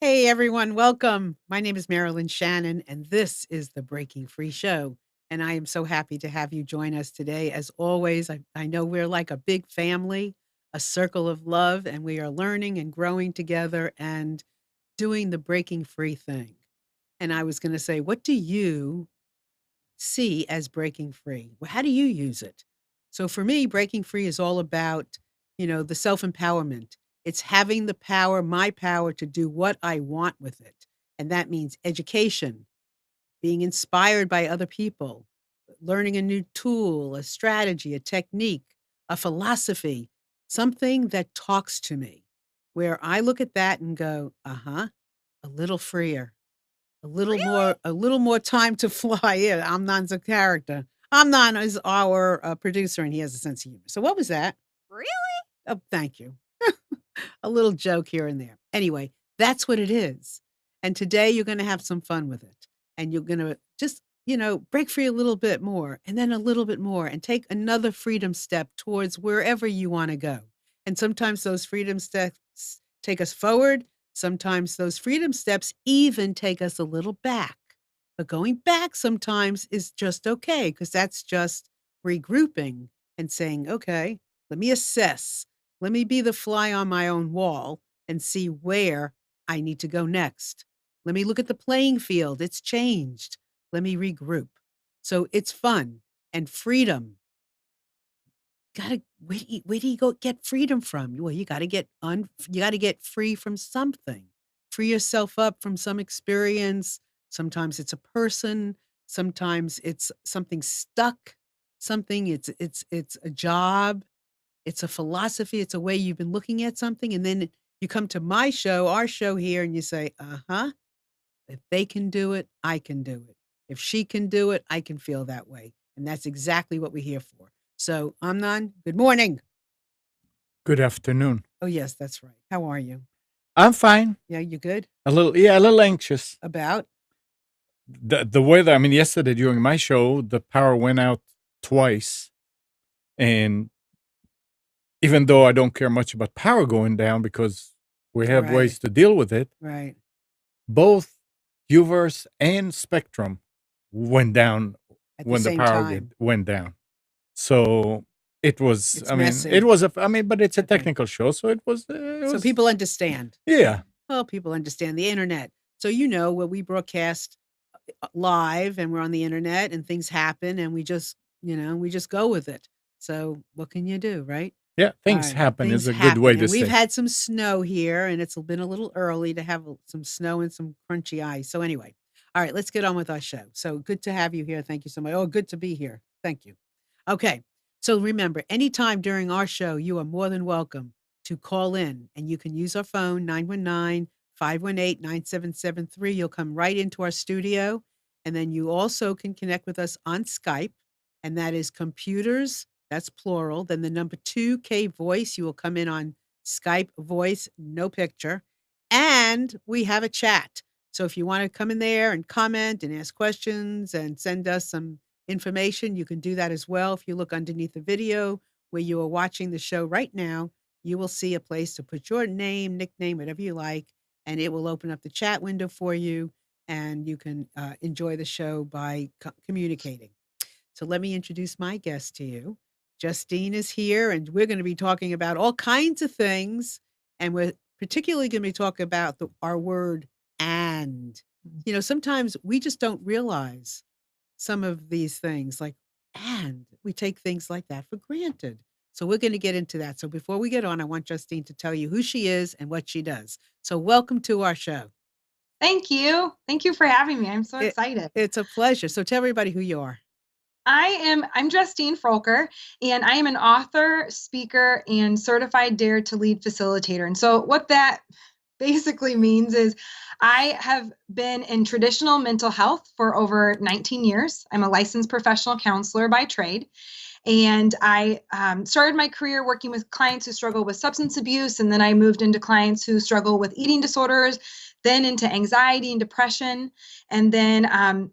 Hey everyone, welcome. My name is Marilyn Shannon, and this is the Breaking Free Show. And I am so happy to have you join us today. As always, I know we're like a big family, a circle of love, and we are learning and growing together and doing the breaking free thing. And I was going to say, what do you see as breaking free? Well, how do you use it? So for me, breaking free is all about, the self-empowerment. It's having the power, my power to do what I want with it. And that means education, being inspired by other people, learning a new tool, a strategy, a technique, a philosophy, something that talks to me, where I look at that and go, uh-huh, a little freer, Really? a little more time to fly in. Amnon's a character. Amnon is our producer, and he has a sense of humor. So what was that? Really? Oh, thank you. A little joke here and there. Anyway, that's what it is. And today you're going to have some fun with it. And you're going to just, break free a little bit more and then a little bit more and take another freedom step towards wherever you want to go. And sometimes those freedom steps take us forward. Sometimes those freedom steps even take us a little back. But going back sometimes is just okay because that's just regrouping and saying, okay, let me assess, let me be the fly on my own wall and see where I need to go next. Let me look at the playing field. It's changed. Let me regroup. So it's fun and freedom. Gotta where do you go get freedom from? Well, you gotta get free from something. Free yourself up from some experience. Sometimes it's a person, sometimes it's something stuck, something it's a job, it's a philosophy, it's a way you've been looking at something, and then you come to my show, our show here, and you say, "Uh-huh, if they can do it, I can do it. If she can do it, I can feel that way." And that's exactly what we're here for. So, Amnon, good morning. Good afternoon. Oh, yes, that's right. How are you? I'm fine. Yeah, you good? A little anxious. About? The weather, I mean, yesterday during my show, the power went out twice. And even though I don't care much about power going down because we have Right, ways to deal with it, right. both UVerse and Spectrum went down At the when the same power time, went down. So it was, it's I mean, it messy. was I mean, but it's a Okay. technical show. So it So was, people understand. yeah, Well, people understand the internet. So, where we broadcast live and we're on the internet and things happen and we just go with it. So what can you do, right? yeah, All things right. happen is Things a good happen. way to And we've say. had some snow here and it's been a little early to have some snow and some crunchy ice. So anyway, all right, let's get on with our show. So good to have you here. Thank you so much. Oh, good to be here. Thank you. Okay. So remember, anytime during our show, you are more than welcome to call in and you can use our phone 919-518-9773. You'll come right into our studio. And then you also can connect with us on Skype, and that is computers, that's plural. Then the number 2K voice, you will come in on Skype voice, no picture. And we have a chat. So if you want to come in there and comment and ask questions and send us some information, you can do that as well. If you look underneath the video where you are watching the show right now, you will see a place to put your name, nickname, whatever you like, and it will open up the chat window for you and you can enjoy the show by communicating. So let me introduce my guest to you. Justine is here, and we're going to be talking about all kinds of things. And we're particularly going to be talking about our word and. Sometimes we just don't realize some of these things, like, and we take things like that for granted. So we're going to get into that. So before we get on, I want Justine to tell you who she is and what she does. So welcome to our show. Thank you. Thank you for having me. I'm so It, excited. it's a pleasure. So tell everybody who you are. I'm Justine Froelker, and I am an author, speaker, and certified Dare to Lead facilitator. And so what that basically means is I have been in traditional mental health for over 19 years. I'm a licensed professional counselor by trade. And I started my career working with clients who struggle with substance abuse. And then I moved into clients who struggle with eating disorders, then into anxiety and depression. And then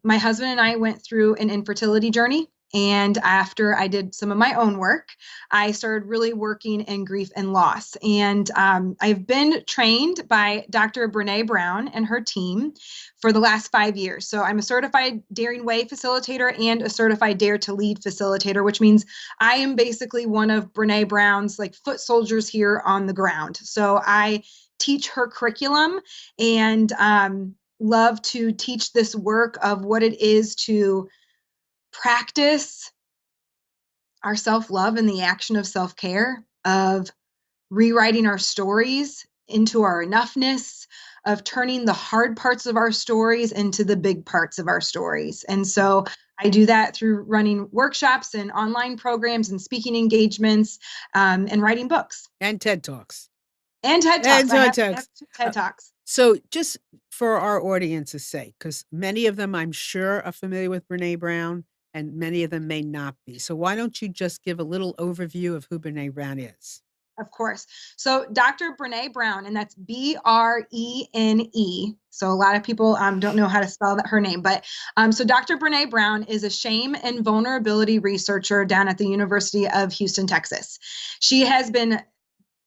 my husband and I went through an infertility journey. And after I did some of my own work, I started really working in grief and loss. And I've been trained by Dr. Brene Brown and her team for the last 5 years. So I'm a certified Daring Way facilitator and a certified Dare to Lead facilitator, which means I am basically one of Brene Brown's like foot soldiers here on the ground. So I teach her curriculum and love to teach this work of what it is to practice our self-love and the action of self-care, of rewriting our stories into our enoughness, of turning the hard parts of our stories into the big parts of our stories. And so I do that through running workshops and online programs and speaking engagements, and writing books. And TED Talks. And TED Talks. And TED Talks. I have TED Talks. So just for our audience's sake, because many of them I'm sure are familiar with Brene Brown and many of them may not be. So why don't you just give a little overview of who Brene Brown is? Of course. So Dr. Brene Brown, and that's Brene. So a lot of people don't know how to spell her name, but so Dr. Brene Brown is a shame and vulnerability researcher down at the University of Houston, Texas. She has been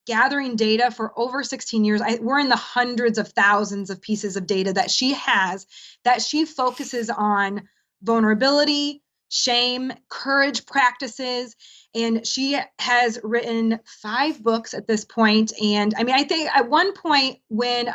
gathering data for over 16 years. We're in the hundreds of thousands of pieces of data that she has, that she focuses on vulnerability, shame, courage practices. And she has written 5 books at this point. And I mean, I think at one point when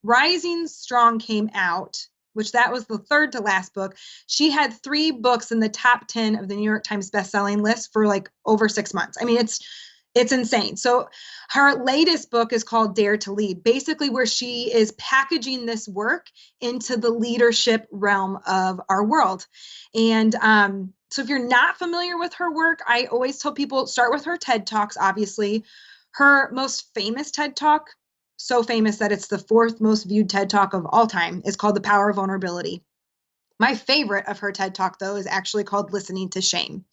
Rising Strong came out, which that was the third to last book, she had 3 books in the top 10 of the New York Times bestselling list for like over 6 months. I mean, it's insane. So her latest book is called Dare to Lead, basically where she is packaging this work into the leadership realm of our world. And so if you're not familiar with her work, I always tell people start with her TED Talks, obviously. Her most famous TED Talk, so famous that it's the 4th most viewed TED Talk of all time, is called The Power of Vulnerability. My favorite of her TED Talk, though, is actually called Listening to Shame.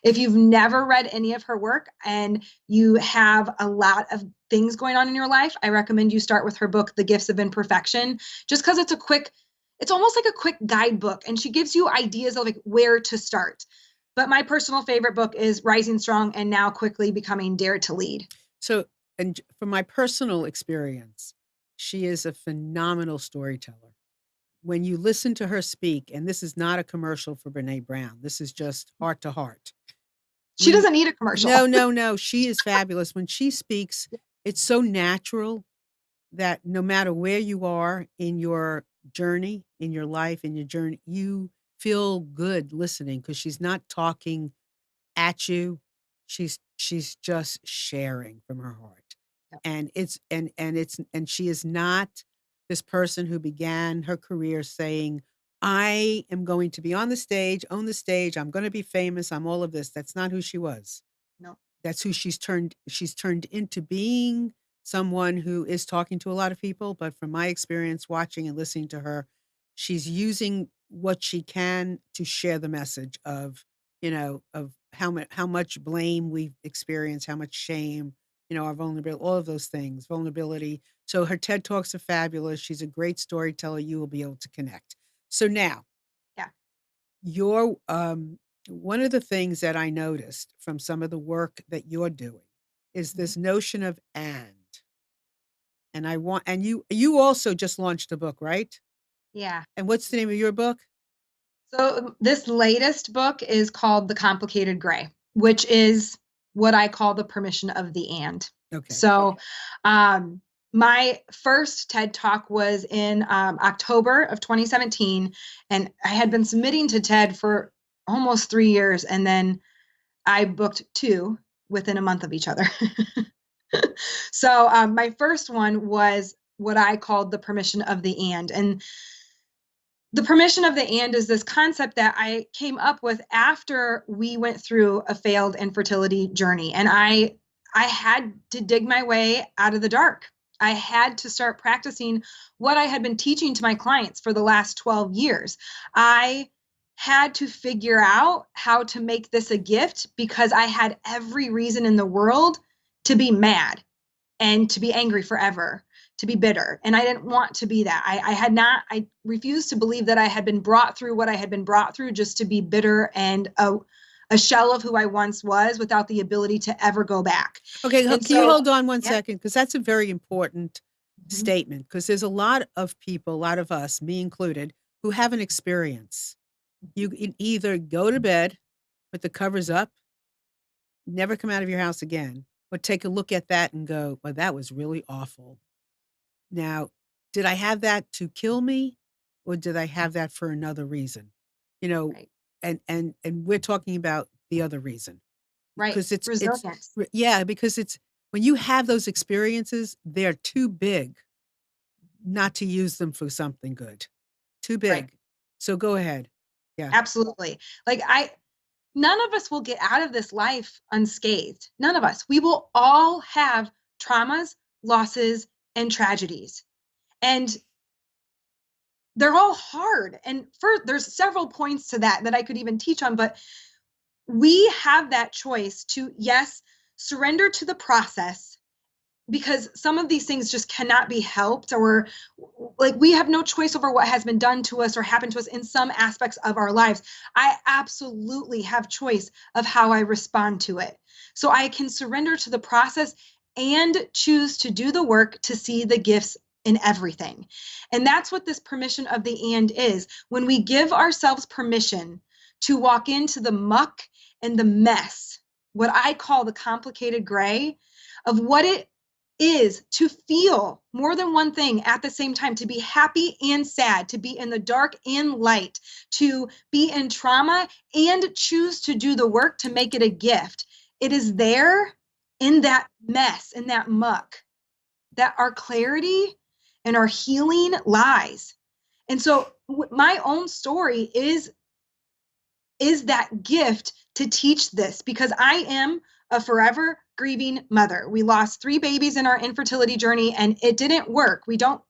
If you've never read any of her work and you have a lot of things going on in your life, I recommend you start with her book, The Gifts of Imperfection, just because it's almost like a quick guidebook, and she gives you ideas of like where to start. But my personal favorite book is Rising Strong and Now Quickly Becoming Dare to Lead. So, and from my personal experience, she is a phenomenal storyteller. When you listen to her speak, and this is not a commercial for Brene Brown, this is just heart to heart. She doesn't need a commercial. No. She is fabulous. When she speaks, it's so natural that no matter where you are in your journey, in your life, in your journey, you feel good listening because she's not talking at you. She's just sharing from her heart. Yep. And she is not this person who began her career saying, I am going to be on the stage, I'm going to be famous, I'm all of this. That's not who she was. No. That's who she's turned into being someone who is talking to a lot of people. But from my experience watching and listening to her, she's using what she can to share the message of, of how much blame we've experienced, how much shame, our vulnerability, all of those things, vulnerability. So her TED Talks are fabulous. She's a great storyteller. You will be able to connect. So now, yeah, your one of the things that I noticed from some of the work that you're doing is this notion of and you also just launched a book, right? Yeah. And what's the name of your book? So this latest book is called The Complicated Gray, which is what I call the permission of the and. Okay. So my first TED Talk was in October of 2017, and I had been submitting to TED for almost 3 years, and then I booked 2 within a month of each other. So my first one was what I called the permission of the and the permission of the and is this concept that I came up with after we went through a failed infertility journey. And I had to dig my way out of the dark. I had to start practicing what I had been teaching to my clients for the last 12 years. I had to figure out how to make this a gift because I had every reason in the world to be mad and to be angry forever, to be bitter. And I didn't want to be that. I refused to believe that I had been brought through what I had been brought through just to be bitter and a shell of who I once was without the ability to ever go back. Okay, And can you so, hold on one yeah. second? Because that's a very important Mhm. statement, because there's a lot of people, a lot of us, me included, who have an experience. You can either go to bed with the covers up, never come out of your house again, or take a look at that and go, well, that was really awful. Now, did I have that to kill me, or did I have that for another reason? You know, Right. and we're talking about the other reason, Right. because it's Resilience. yeah, because it's when you have those experiences, they're too big not to use them for something good. Too Right. big. So go ahead. Yeah. Absolutely. Like none of us will get out of this life unscathed. None of us. We will all have traumas, losses, and tragedies. And they're all hard. And there's several points to that I could even teach on, but we have that choice to, yes, surrender to the process, because some of these things just cannot be helped, or like we have no choice over what has been done to us or happened to us in some aspects of our lives. I absolutely have choice of how I respond to it. So I can surrender to the process and choose to do the work to see the gifts in everything. And that's what this permission of the and is. When we give ourselves permission to walk into the muck and the mess, what I call the complicated gray of what it is to feel more than one thing at the same time, to be happy and sad, to be in the dark and light, to be in trauma and choose to do the work to make it a gift. It is there in that mess, in that muck, that our clarity and our healing lies. And so my own story is that gift to teach this, because I am a forever grieving mother. We lost 3 babies in our infertility journey and it didn't work. We don't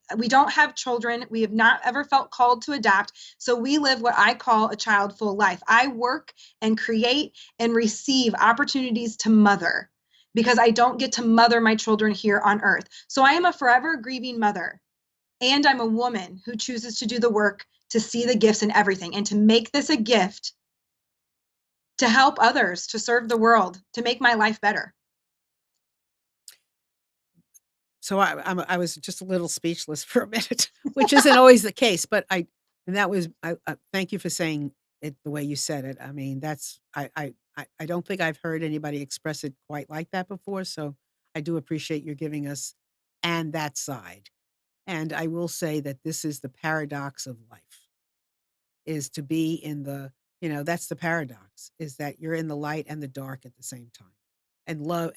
have children. We have not ever felt called to adopt. So we live what I call a childful life. I work and create and receive opportunities to mother, because I don't get to mother my children here on earth. So I am a forever grieving mother. And I'm a woman who chooses to do the work to see the gifts in everything and to make this a gift to help others, to serve the world, to make my life better. So I was just a little speechless for a minute, which isn't always the case, but thank you for saying it the way you said it. I mean, I don't think I've heard anybody express it quite like that before. So I do appreciate you giving us and that side. And I will say that this is the paradox of life, is to be in the, that's the paradox, is that you're in the light and the dark at the same time. And love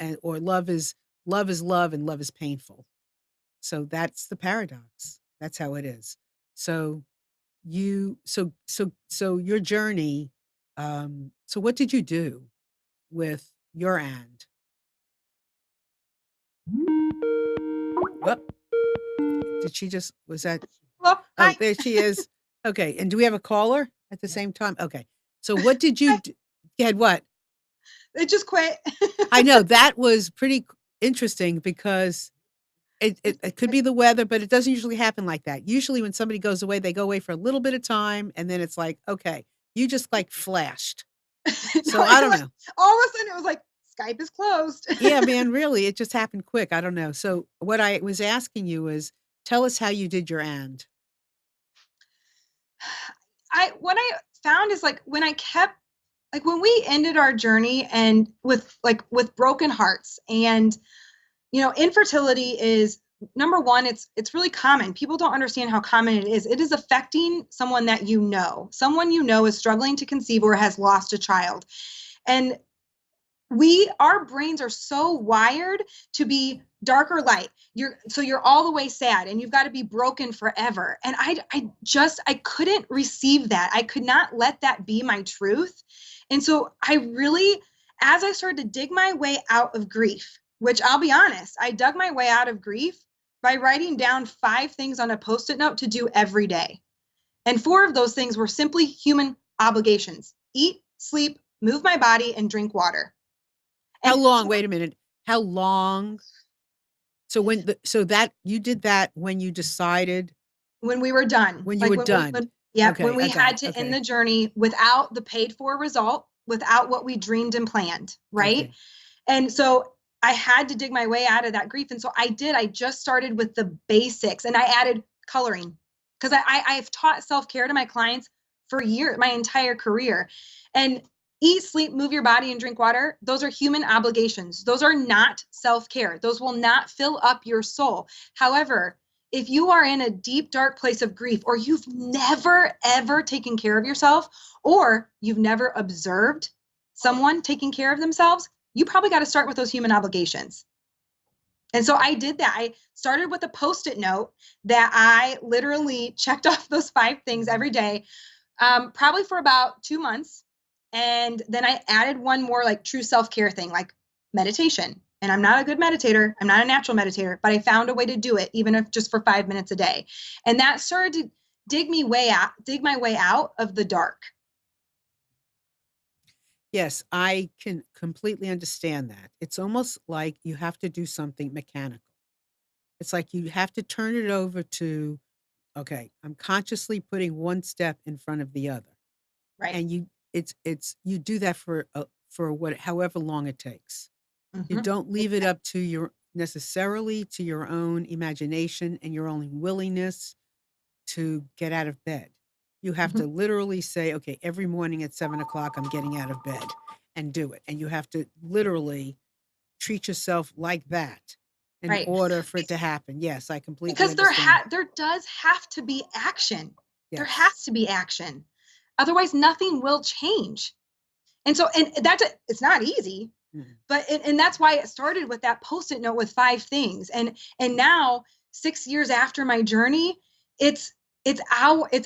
is love and love is painful. So that's the paradox. That's how it is. So so your journey, so what did you do with your and? Whoop. Did she just, was that, Well, oh, hi. there she is. Okay. And do we have a caller at the same time? Okay. So what did you do? You had what? It just quit. I know that was pretty interesting, because it could be the weather, but it doesn't usually happen like that. Usually when somebody goes away, they go away for a little bit of time and then it's like, okay, you just like flashed. So No, I don't know. all of a sudden it was like, Skype is closed. Yeah, man, really, it just happened quick. I don't know. So what I was asking you is, tell us how you did your and. What I found is, like, when we ended our journey and with broken hearts, and infertility is, number one, it's really common. People don't understand how common it is. It is affecting someone that someone is struggling to conceive or has lost a child. And our brains are so wired to be dark or light. You're all the way sad and you've got to be broken forever. And I couldn't receive that. I could not let that be my truth. And so as I started to dig my way out of grief, which I'll be honest, I dug my way out of grief by writing down 5 things on a Post-it note to do every day. And 4 of those things were simply human obligations: eat, sleep, move my body, and drink water. How long? Wait a minute. How long? So that you did that when you decided, when we were done. when you were done. Yeah, Okay, when we I got had it. to Okay. end the journey without the paid for result. without what we dreamed and planned, right? Okay. And so I had to dig my way out of that grief. And so I did. I just started with the basics, and I added coloring, because I've taught self-care to my clients for years, my entire career. And eat, sleep, move your body, and drink water, those are human obligations. Those are not self-care. Those will not fill up your soul. However, if you are in a deep, dark place of grief, or you've never, ever taken care of yourself, or you've never observed someone taking care of themselves, you probably got to start with those human obligations. And so I did that. I started with a Post-it note that I literally checked off those 5 things every day, probably for about 2 months. And then I added one more like true self-care thing, like meditation. And I'm not a good meditator. I'm not a natural meditator, but I found a way to do it, even if just for 5 minutes a day. And that started to dig my way out of the dark. Yes, I can completely understand that. It's almost like you have to do something mechanical. It's like you have to turn it over to, okay, I'm consciously putting one step in front of the other. Right. And it's you do that for what however long it takes. You don't leave it up to your necessarily to your own imagination and your own willingness to get out of bed. You have to literally say, okay, every morning at 7 o'clock, I'm getting out of bed, and do it. And you have to literally treat yourself like that in Right. order for it to happen. Yes, I completely Because understand. there does have to be action. There Yes. has to be action. Otherwise, nothing will change. And so, and it's not easy, but, and that's why it started with that Post-it note with 5 things. And now 6 years after my journey, it's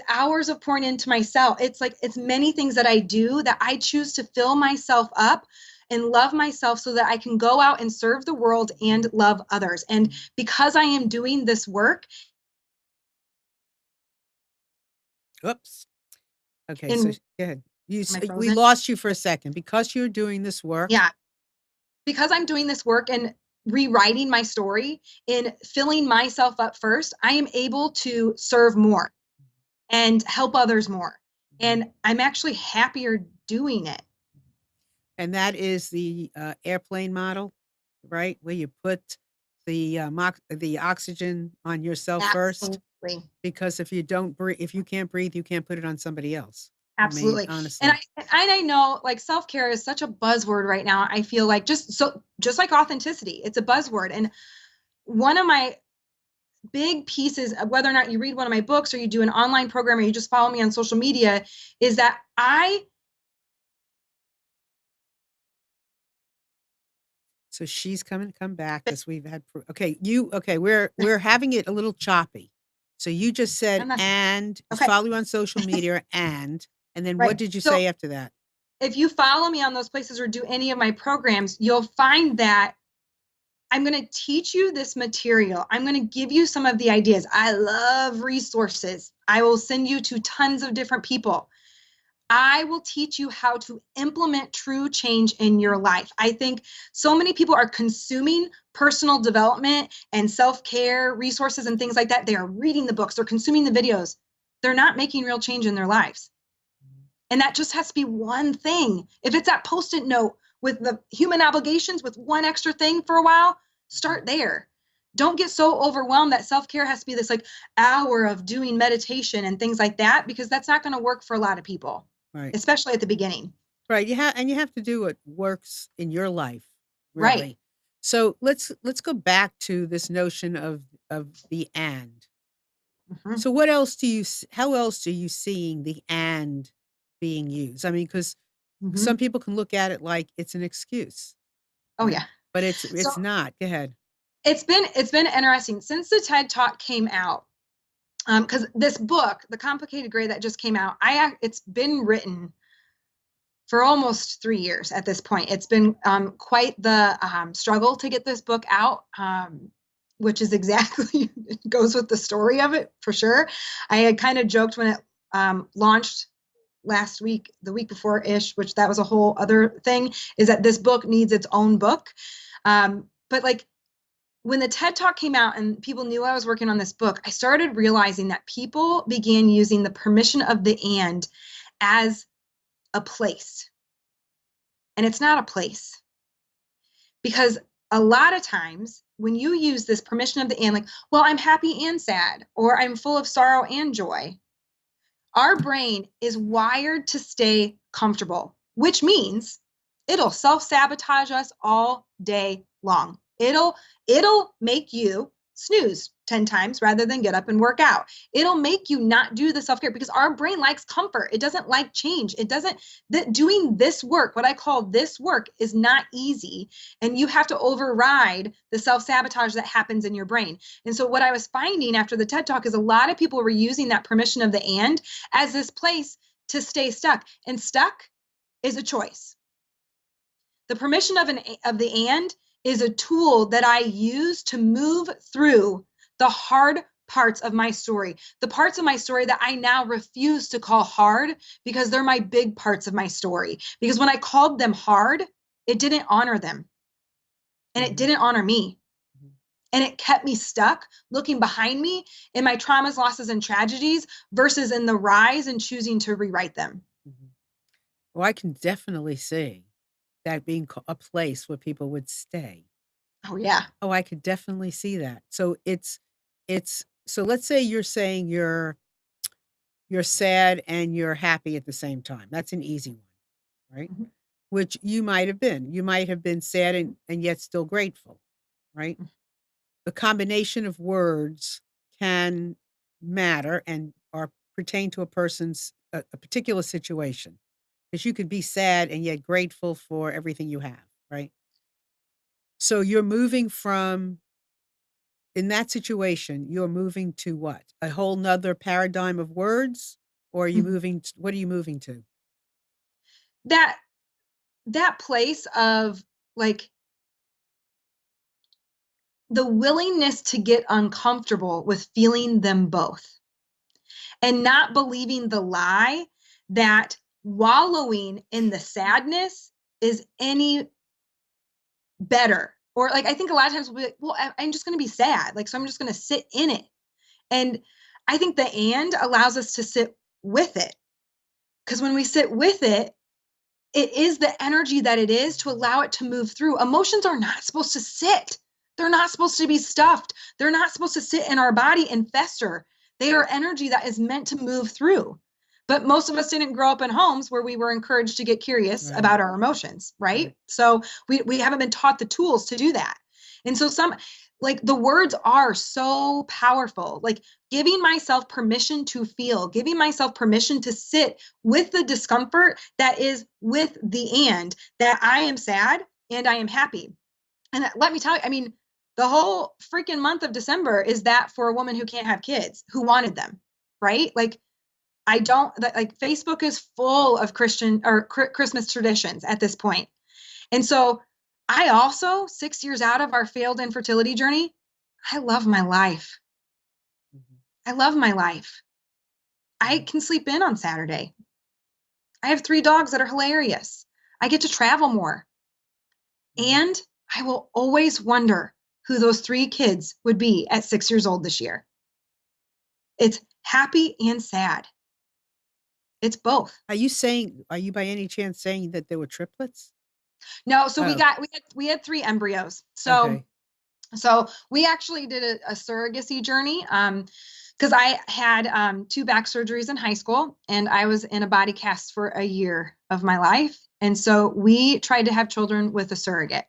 hours of pouring into myself. It's many things that I do that I choose to fill myself up and love myself so that I can go out and serve the world and love others. And because I am doing this work. Oops. Okay, so go ahead. We Frozen? lost you for a second because you're doing this work. Yeah. Because I'm doing this work and rewriting my story and filling myself up first, I am able to serve more and help others more. And I'm actually happier doing it. And that is the airplane model, right? Where you put the oxygen on yourself first, Absolutely. because if you don't breathe, if you can't breathe, you can't put it on somebody else. Absolutely. I mean, honestly. And I know like self-care is such a buzzword right now. I feel like just like authenticity, it's a buzzword. And one of my big pieces of whether or not you read one of my books or you do an online program or you just follow me on social media is that So she's come back because we've had okay, we're having it a little choppy. So you just said and okay. follow you on social media and then right. What did you So say after that? If you follow me on those places or do any of my programs, you'll find that I'm going to teach you this material. I'm going to give you some of the ideas. I love resources. I will send you to tons of different people. I will teach you how to implement true change in your life. I think so many people are consuming personal development and self-care resources and things like that. They are reading the books, they're consuming the videos. They're not making real change in their lives. And that just has to be one thing. If it's that Post-it note with the human obligations with one extra thing for a while, start there. Don't get so overwhelmed that self-care has to be this like hour of doing meditation and things like that, because that's not going to work for a lot of people, right? Especially at the beginning. Right. You have to do what works in your life, really. Right. So let's go back to this notion of the and. So what else how else are you seeing the and being used? I mean, because some people can look at it like it's an excuse. Oh yeah. But it's not. Go ahead. It's been interesting since the TED Talk came out. Because this book, The Complicated Gray, that just came out, it's been written for almost 3 years at this point. It's been quite the struggle to get this book out, which is exactly goes with the story of it for sure. I had kind of joked when it launched last week, the week before ish, which that was a whole other thing, is that this book needs its own book. But like when the TED Talk came out and people knew I was working on this book, I started realizing that people began using the permission of the and as a place. and it's not a place. Because a lot of times when you use this permission of the and, like, well, I'm happy and sad, or I'm full of sorrow and joy, our brain is wired to stay comfortable, which means it'll self-sabotage us all day long. It'll make you snooze 10 times rather than get up and work out. It'll make you not do the self-care because our brain likes comfort. It doesn't like change. It doesn't, doing this work, what I call this work, is not easy. And you have to override the self-sabotage that happens in your brain. And so what I was finding after the TED Talk is a lot of people were using that permission of the and as this place to stay stuck. And stuck is a choice. The permission of the and is a tool that I use to move through the hard parts of my story, the parts of my story that I now refuse to call hard because they're my big parts of my story. Because when I called them hard, it didn't honor them and it didn't honor me. And it kept me stuck looking behind me in my traumas, losses, and tragedies versus in the rise and choosing to rewrite them. Well, I can definitely see that being a place where people would stay. Oh, yeah. Oh, I could definitely see that. So it's so let's say you're saying you're sad and you're happy at the same time. That's an easy one, right? Which you might have been. You might have been sad and yet still grateful, right? The combination of words can matter and or pertain to a person's a particular situation. Because you could be sad and yet grateful for everything you have, right? So you're moving from, in that situation, you're moving to what? A whole nother paradigm of words? Or are you moving, what are you moving to? That place of like the willingness to get uncomfortable with feeling them both and not believing the lie that wallowing in the sadness is any better. Or like, I think a lot of times we'll be like, well, I'm just going to be sad. Like, so I'm just going to sit in it. And I think the and allows us to sit with it. Because when we sit with it, it is the energy that it is to allow it to move through. Emotions are not supposed to sit. They're not supposed to be stuffed. They're not supposed to sit in our body and fester. They are energy that is meant to move through. But most of us didn't grow up in homes where we were encouraged to get curious about our emotions, right? So we haven't been taught the tools to do that. And so like the words are so powerful, like giving myself permission to feel, giving myself permission to sit with the discomfort that is with the and, that I am sad and I am happy. And let me tell you, I mean, the whole freaking month of December is that for a woman who can't have kids, who wanted them, right? Like, Facebook is full of Christian or Christmas traditions at this point. And so I also, 6 years out of our failed infertility journey, I love my life. I love my life. I can sleep in on Saturday. I have 3 dogs that are hilarious. I get to travel more. And I will always wonder who those 3 kids would be at 6 years old this year. It's happy and sad. It's both. Are you by any chance saying that there were triplets? No, so we had 3 embryos. So we actually did a surrogacy journey because I had 2 back surgeries in high school and I was in a body cast for a year of my life. And so we tried to have children with a surrogate.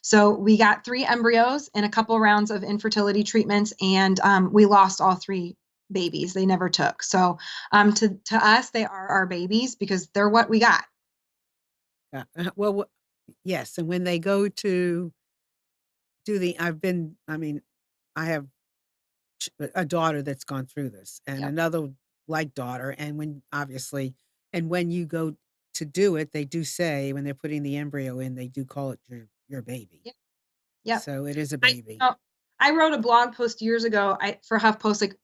So we got 3 embryos and a couple rounds of infertility treatments, and we lost all 3 babies. They never took. So to us, they are our babies because they're what we got. Well, yes. And when they go to do I have a daughter that's gone through this and another like daughter. And when you go to do it, they do say when they're putting the embryo in, they do call it your baby. Yeah. So it is a baby. I wrote a blog post years ago for HuffPost, like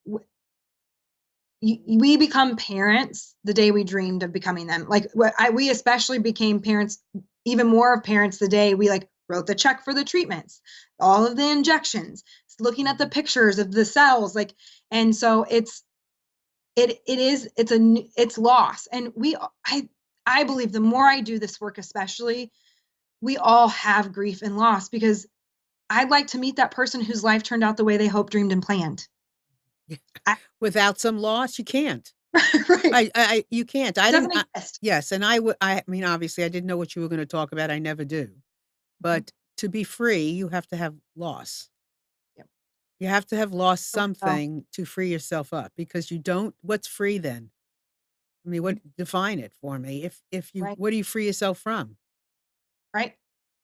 we become parents the day we dreamed of becoming them. Like we especially became parents, even more of parents the day we like wrote the check for the treatments, all of the injections, looking at the pictures of the cells, like, and so it's loss. And I believe the more I do this work, especially we all have grief and loss, because I'd like to meet that person whose life turned out the way they hoped, dreamed, and planned. I, Without some loss, you can't. right. You can't. It I doesn't didn't. exist. Yes, and I mean, obviously, I didn't know what you were going to talk about. I never do. But to be free, you have to have loss. Yep. You have to have lost Well, something to free yourself up, because you don't. What's free then? I mean, what define it for me? If you, right, what do you free yourself from? right.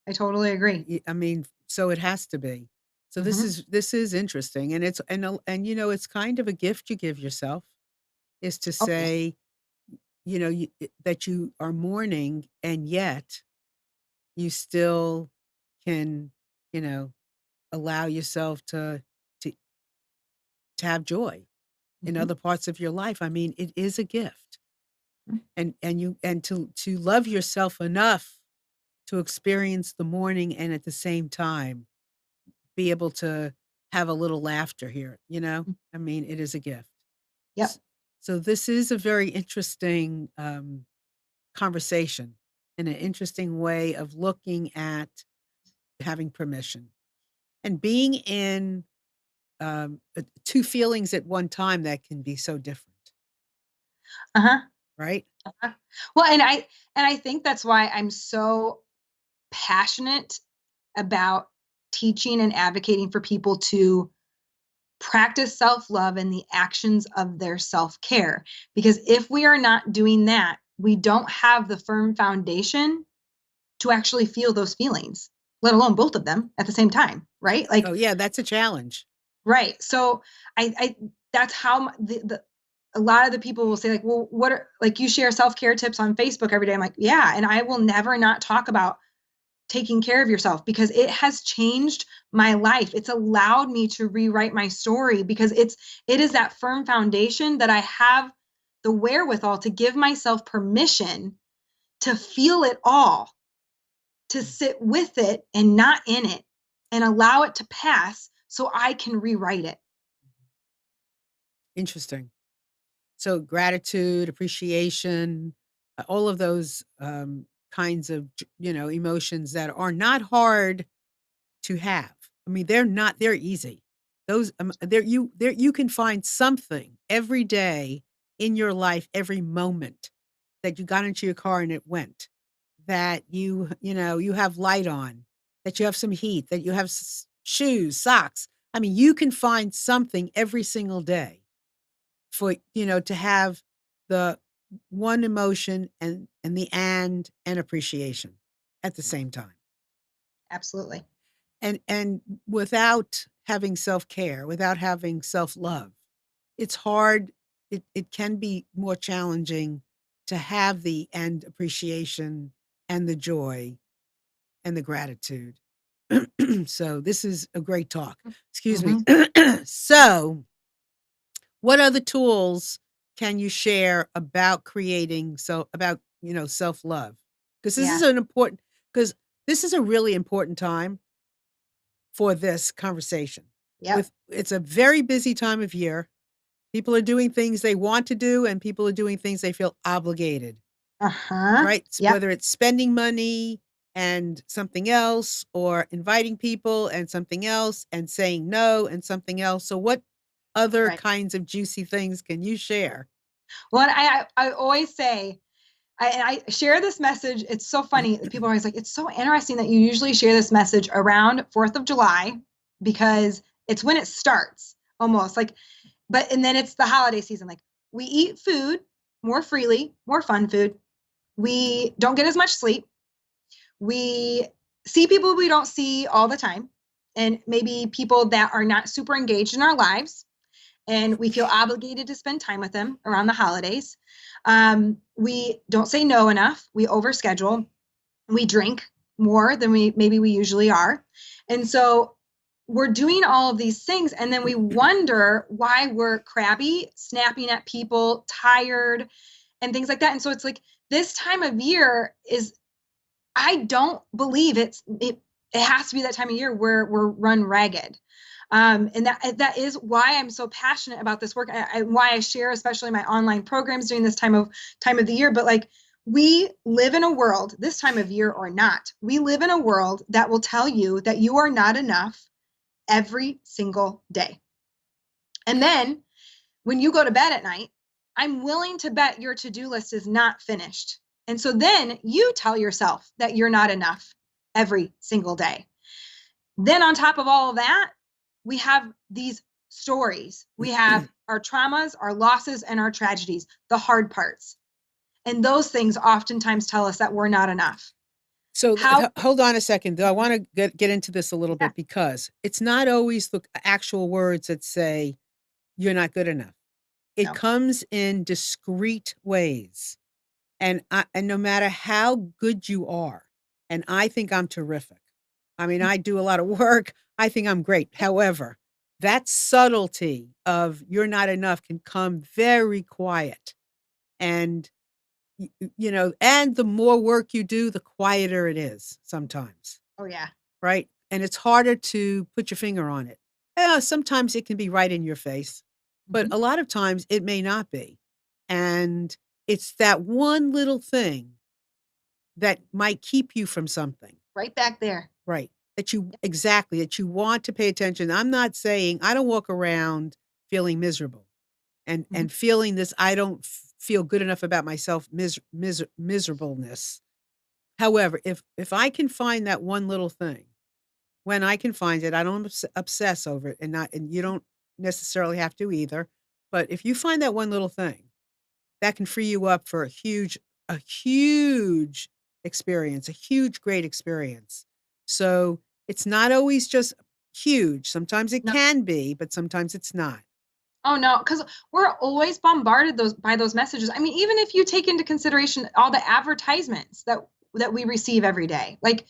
I totally agree. I mean, so it has to be. So this Hmm. is this is interesting, and it's and you know, it's kind of a gift you give yourself, is to Oh yeah. say, that you are mourning, and yet you still can, you know, allow yourself to to have joy in Hmm. other parts of your life. I mean, it is a gift. And to love yourself enough to experience the mourning, and at the same time be able to have a little laughter here, you know? I mean, it is a gift. Yep. S So this is a very interesting, conversation, and an interesting way of looking at having permission, and being in, 2 feelings at one time that can be so different, Uh-huh. right? Uh-huh. Well, and I think that's why I'm so passionate about teaching and advocating for people to practice self-love and the actions of their self-care. Because if we are not doing that, we don't have the firm foundation to actually feel those feelings, let alone both of them at the same time, right? Oh, Like, yeah, that's a challenge. right. So I that's how the a lot of the people will say, like, well, what are, like, you share self-care tips on Facebook every day. I'm like, yeah, and I will never not talk about taking care of yourself, because it has changed my life. It's allowed me to rewrite my story, because it is that firm foundation that I have the wherewithal to give myself permission to feel it all, to sit with it and not in it, and allow it to pass so I can rewrite it. Interesting. So gratitude, appreciation, all of those, kinds of, emotions that are not hard to have. I mean, they're easy. Those, there you can find something every day in your life, every moment that you got into your car and it went, that you have light on, that you have some heat, that you have shoes, socks. I mean, you can find something every single day for, to have the one emotion, and the and appreciation at the same time. Absolutely. And without having self-care, without having self-love, it's hard. It can be more challenging to have the and appreciation, and the joy, and the gratitude. So this is a great talk. Excuse me. Hmm. So what other tools can you share about creating, self-love? Because this is Yeah. an important, because this is a really important time for this conversation. Yep. It's a very busy time of year. People are doing things they want to do, and people are doing things they feel obligated, Uh-huh. right? Yep. Whether it's spending money and something else, or inviting people and something else, and saying no and something else. So what other Right. kinds of juicy things can you share? Well, I always say, I share this message. It's so funny. People are always like, it's so interesting that you usually share this message around 4th of July, because it's when it starts almost like, and then it's the holiday season. Like, we eat food more freely, more fun food. We don't get as much sleep. We see people we don't see all the time, and maybe people that are not super engaged in our lives, and we feel obligated to spend time with them around the holidays. We don't say no enough. We overschedule. We drink more than we usually are. And so we're doing all of these things, and then we wonder why we're crabby, snapping at people, tired, and things like that. And so it's like, this time of year is, I don't believe it has to be that time of year where we're run ragged. And that is why I'm so passionate about this work. Why I share, especially my online programs during this time of the year. But like, We live in a world, this time of year or not, we live in a world that will tell you that you are not enough every single day. And then when you go to bed at night, I'm willing to bet your to-do list is not finished. And so then you tell yourself that you're not enough every single day. Then on top of all of that, we have these stories. We have our traumas, our losses, and our tragedies, the hard parts. And those things oftentimes tell us that we're not enough. So hold on a second, though. I want to get into this a little bit, because it's not always the actual words that say you're not good enough. It comes in discreet ways. And no matter how good you are, and I think I'm terrific. I mean, I do a lot of work. I think I'm great. However, that subtlety of you're not enough can come very quiet. And and the more work you do, the quieter it is sometimes. Oh, yeah. Right? And it's harder to put your finger on it. Sometimes it can be right in your face, but a lot of times it may not be. And it's that one little thing that might keep you from something. Right back there. Right. That you want to pay attention. I'm not saying, I don't walk around feeling miserable and feeling this, I don't feel good enough about myself, miserableness. However, if I can find that one little thing, when I can find it, I don't obsess over it, and you don't necessarily have to either. But if you find that one little thing, that can free you up for a huge experience, a huge, great experience. So it's not always just huge. Sometimes it can be, but sometimes it's not. Oh, no, because we're always bombarded by those messages. I mean, even if you take into consideration all the advertisements that we receive every day, like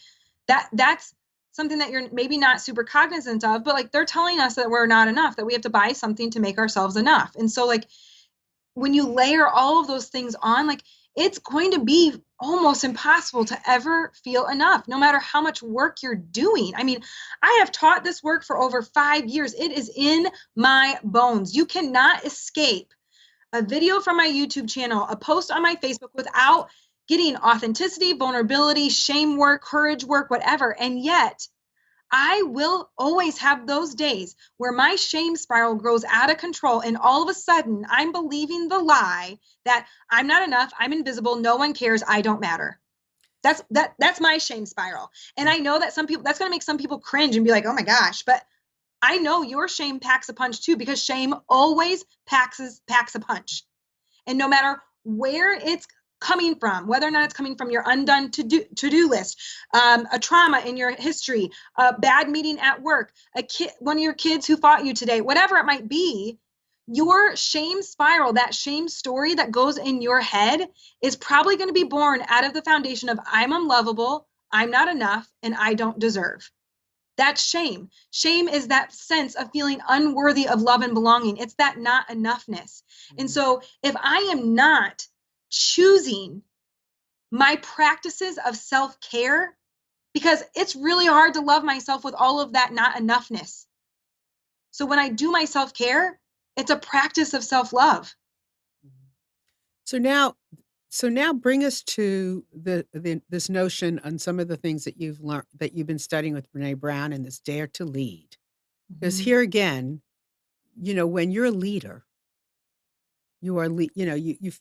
that's something that you're maybe not super cognizant of, but like they're telling us that we're not enough, that we have to buy something to make ourselves enough. And so like when you layer all of those things on, like it's going to be almost impossible to ever feel enough, no matter how much work you're doing. I mean, I have taught this work for over 5 years. It is in my bones. You cannot escape a video from my YouTube channel, a post on my Facebook without getting authenticity, vulnerability, shame work, courage work, whatever. And yet I will always have those days where my shame spiral grows out of control, and all of a sudden I'm believing the lie that I'm not enough, I'm invisible, no one cares, I don't matter. That's my shame spiral. And I know that that's going to make some people cringe and be like, "Oh my gosh," but I know your shame packs a punch too, because shame always packs a punch. And no matter where it's coming from, whether or not it's coming from your undone to-do list, a trauma in your history, a bad meeting at work, one of your kids who fought you today, whatever it might be, your shame spiral, that shame story that goes in your head is probably going to be born out of the foundation of I'm unlovable, I'm not enough, and I don't deserve. That's shame. Shame is that sense of feeling unworthy of love and belonging. It's that not enoughness. And so if I am not choosing my practices of self-care, because it's really hard to love myself with all of that not enoughness. So when I do my self-care, it's a practice of self-love. So now bring us to this notion on some of the things that you've learned, that you've been studying with Brene Brown, and this Dare to Lead. Because here again, when you're a leader, you are, you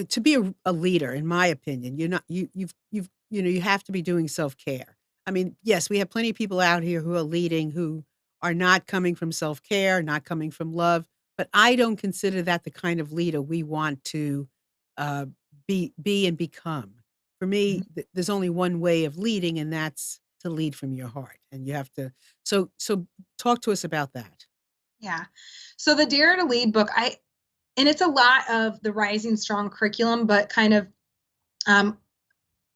to be a leader, in my opinion, you have to be doing self-care. I mean, yes, we have plenty of people out here who are leading, who are not coming from self-care, not coming from love, but I don't consider that the kind of leader we want to be and become. For me, there's only one way of leading, and that's to lead from your heart. And you have to, so talk to us about that. Yeah. So the Dare to Lead book, and it's a lot of the Rising Strong curriculum, but kind of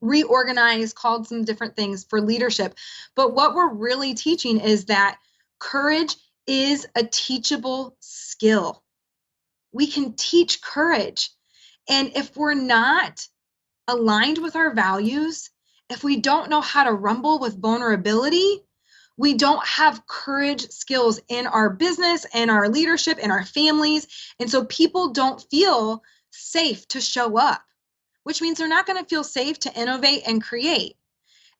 reorganized, called some different things for leadership. But what we're really teaching is that courage is a teachable skill. We can teach courage. And if we're not aligned with our values, if we don't know how to rumble with vulnerability, we don't have courage skills in our business and our leadership and our families. And so people don't feel safe to show up. which means they're not going to feel safe to innovate and create.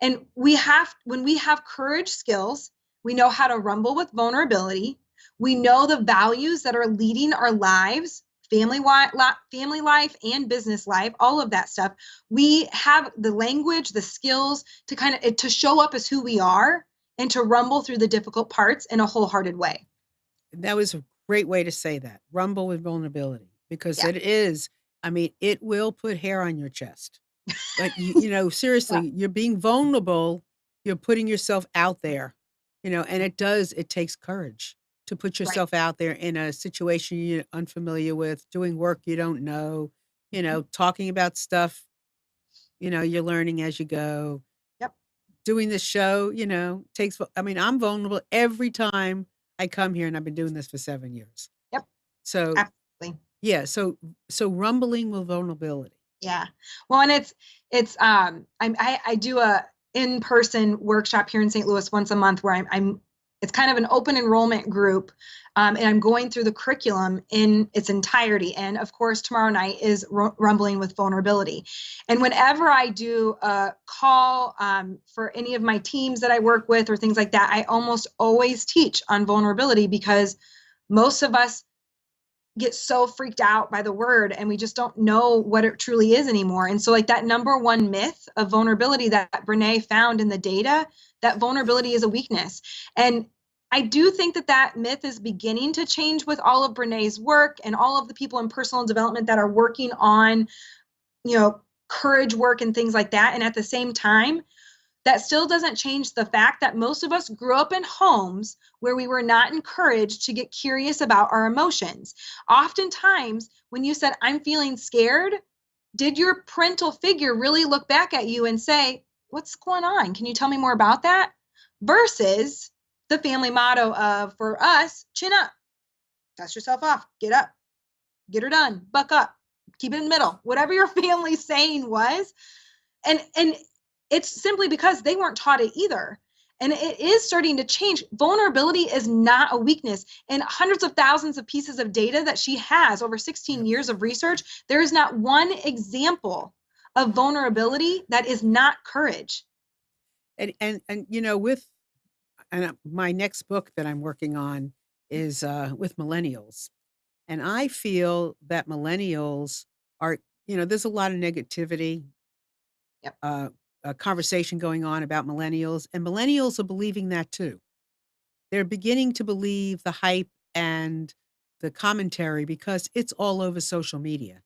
And when we have courage skills, we know how to rumble with vulnerability. We know the values that are leading our lives, family life and business life, all of that stuff. We have the language, the skills to show up as who we are and to rumble through the difficult parts in a wholehearted way. That was a great way to say that. Rumble with vulnerability, because Yeah. it is, I mean, it will put hair on your chest. But seriously, Yeah. you're being vulnerable, you're putting yourself out there, and it takes courage to put Right. yourself out there in a situation you're unfamiliar with, doing work you don't know, talking about stuff, you're learning as you go. Yep. Doing this show, I'm vulnerable every time I come here, and I've been doing this for 7 years. Yep. So, Absolutely. yeah, so rumbling with vulnerability. Yeah. Well, and I do a in-person workshop here in St. Louis once a month where it's kind of an open enrollment group, and I'm going through the curriculum in its entirety. And of course, tomorrow night is rumbling with vulnerability. And whenever I do a call for any of my teams that I work with or things like that, I almost always teach on vulnerability, because most of us get so freaked out by the word and we just don't know what it truly is anymore. And so, like, that number one myth of vulnerability that Brene found in the data, that vulnerability is a weakness. And I do think that myth is beginning to change with all of Brene's work and all of the people in personal development that are working on, courage work and things like that. And at the same time, that still doesn't change the fact that most of us grew up in homes where we were not encouraged to get curious about our emotions. Oftentimes, when you said, "I'm feeling scared," did your parental figure really look back at you and say, "What's going on? Can you tell me more about that?" Versus the family motto of, for us, chin up, dust yourself off, get up, get her done, buck up, keep it in the middle, whatever your family's saying was. And it's simply because they weren't taught it either. And it is starting to change. Vulnerability is not a weakness. And hundreds of thousands of pieces of data that she has, over 16 years of research, there is not one example of vulnerability that is not courage. And my next book that I'm working on is with millennials. And I feel that millennials are, there's a lot of negativity. Yep. A conversation going on about millennials, and millennials are believing that too. They're beginning to believe the hype and the commentary because it's all over social media.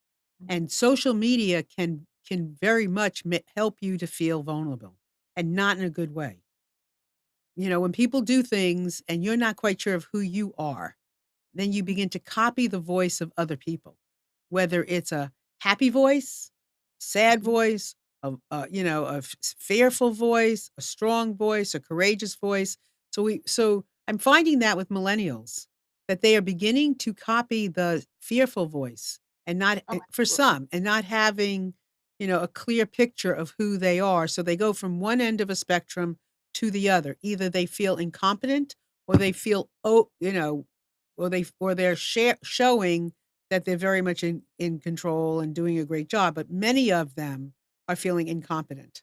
And social media can very much help you to feel vulnerable, and not in a good way. When people do things and you're not quite sure of who you are, then you begin to copy the voice of other people, whether it's a happy voice, sad voice, a fearful voice, a strong voice, a courageous voice. So I'm finding that with millennials, that they are beginning to copy the fearful voice, and not for some, and not having, a clear picture of who they are. So they go from one end of a spectrum to the other. Either they feel incompetent, or they feel, or they're showing that they're very much in control and doing a great job. But many of them are feeling incompetent.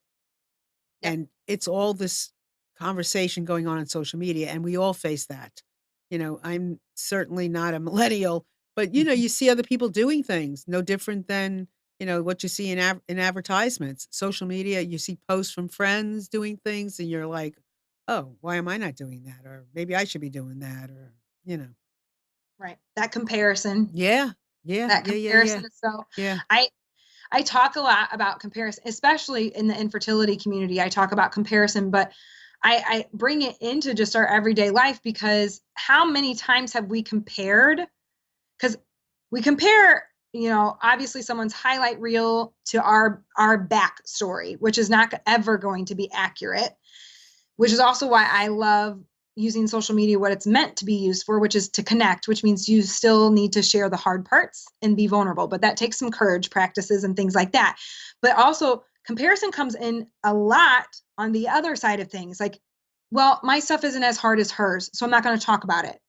Yep. And it's all this conversation going on social media, and we all face that. I'm certainly not a millennial, but you see other people doing things no different than what you see in advertisements, social media. You see posts from friends doing things, and you're like, "Oh, why am I not doing that?" Or maybe I should be doing that, or Right. That comparison. Yeah. That comparison is so. Yeah. I talk a lot about comparison, especially in the infertility community. I talk about comparison, but I bring it into just our everyday life, because how many times have we compared? Because we compare, obviously someone's highlight reel to our backstory, which is not ever going to be accurate, which is also why I love using social media, what it's meant to be used for, which is to connect, which means you still need to share the hard parts and be vulnerable. But that takes some courage practices and things like that. But also, comparison comes in a lot on the other side of things. Like, well, my stuff isn't as hard as hers, so I'm not going to talk about it.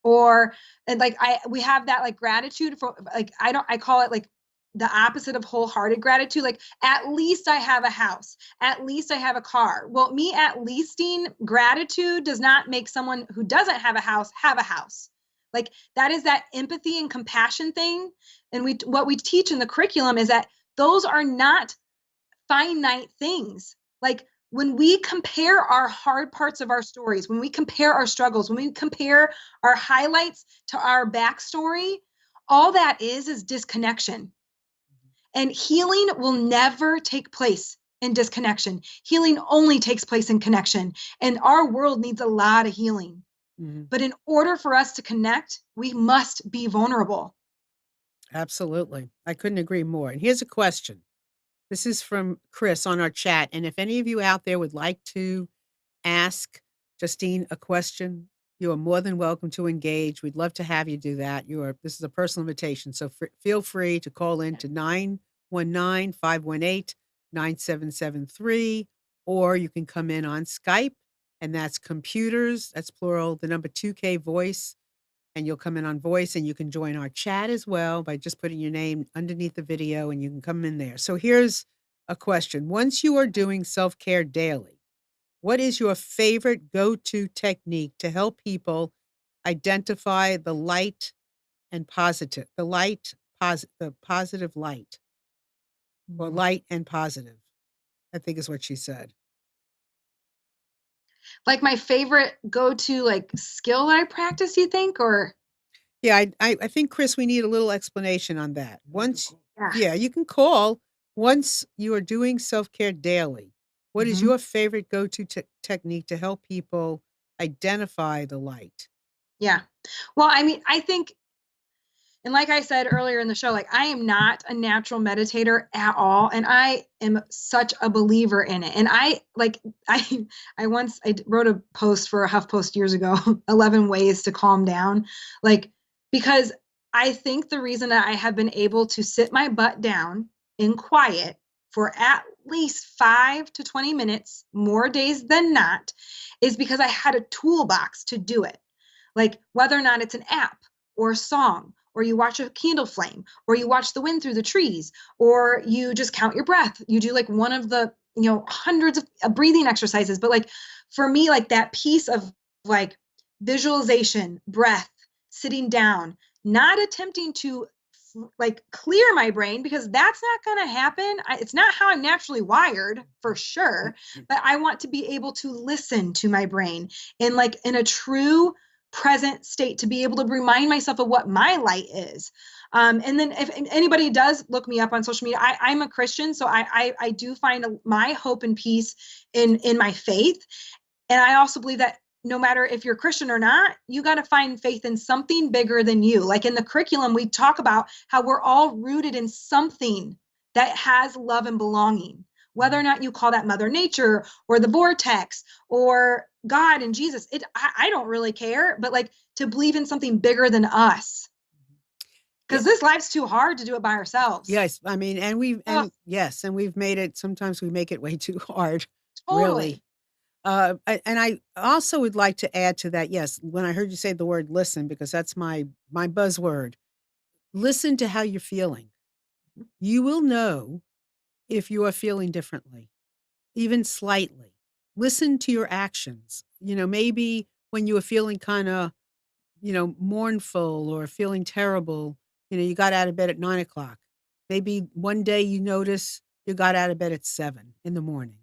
Or, and like, we have that like gratitude for, like, I call it like the opposite of wholehearted gratitude. Like, at least I have a house. At least I have a car. Well, me at leasting gratitude does not make someone who doesn't have a house have a house. Like, that is that empathy and compassion thing. And what we teach in the curriculum is that those are not finite things. Like, when we compare our hard parts of our stories, when we compare our struggles, when we compare our highlights to our backstory, all that is disconnection. And healing will never take place in disconnection. Healing only takes place in connection. And our world needs a lot of healing. Mm-hmm. But in order for us to connect, we must be vulnerable. Absolutely. I couldn't agree more. And here's a question. This is from Chris on our chat. And if any of you out there would like to ask Justine a question, you are more than welcome to engage. We'd love to have you do that. This is a personal invitation. So feel free to call in to 919-518-9773, or you can come in on Skype, and that's computers, that's plural, the number 2K voice. And you'll come in on voice, and you can join our chat as well by just putting your name underneath the video, and you can come in there. So here's a question. Once you are doing self-care daily, what is your favorite go-to technique to help people identify the light and positive, the positive light, or light and positive, I think is what she said. Like, my favorite go-to, like, skill that I practice, you think? Or yeah, I think, Chris, we need a little explanation on that. You can call once you are doing self-care daily. What is your favorite go-to technique to help people identify the light? Yeah. Well, I mean, I think, and like I said earlier in the show, like, I am not a natural meditator at all. And I am such a believer in it. And I wrote a post for a HuffPost years ago, 11 ways to calm down. Like, because I think the reason that I have been able to sit my butt down in quiet for at least 5 to 20 minutes, more days than not, is because I had a toolbox to do it. Like, whether or not it's an app or a song, or you watch a candle flame, or you watch the wind through the trees, or you just count your breath. You do like one of the, hundreds of breathing exercises. But like, for me, like, that piece of like visualization, breath, sitting down, not attempting to like clear my brain, because that's not going to happen. It's not how I'm naturally wired, for sure. But I want to be able to listen to my brain in a true present state, to be able to remind myself of what my light is. And then if anybody does look me up on social media, I'm a Christian. So I do find my hope and peace in my faith. And I also believe that no matter if you're Christian or not, you got to find faith in something bigger than you. Like, in the curriculum, we talk about how we're all rooted in something that has love and belonging, whether or not you call that Mother Nature or the vortex or God and Jesus. I don't really care, but like, to believe in something bigger than us. Because this life's too hard to do it by ourselves. Yes. I mean, and we've made it, sometimes we make it way too hard. Totally. Really. And I also would like to add to that. Yes. When I heard you say the word listen, because that's my buzzword, listen to how you're feeling. You will know if you are feeling differently, even slightly. Listen to your actions. Maybe when you were feeling kind of, mournful or feeling terrible, you got out of bed at 9:00. Maybe one day you notice you got out of bed at 7 in the morning.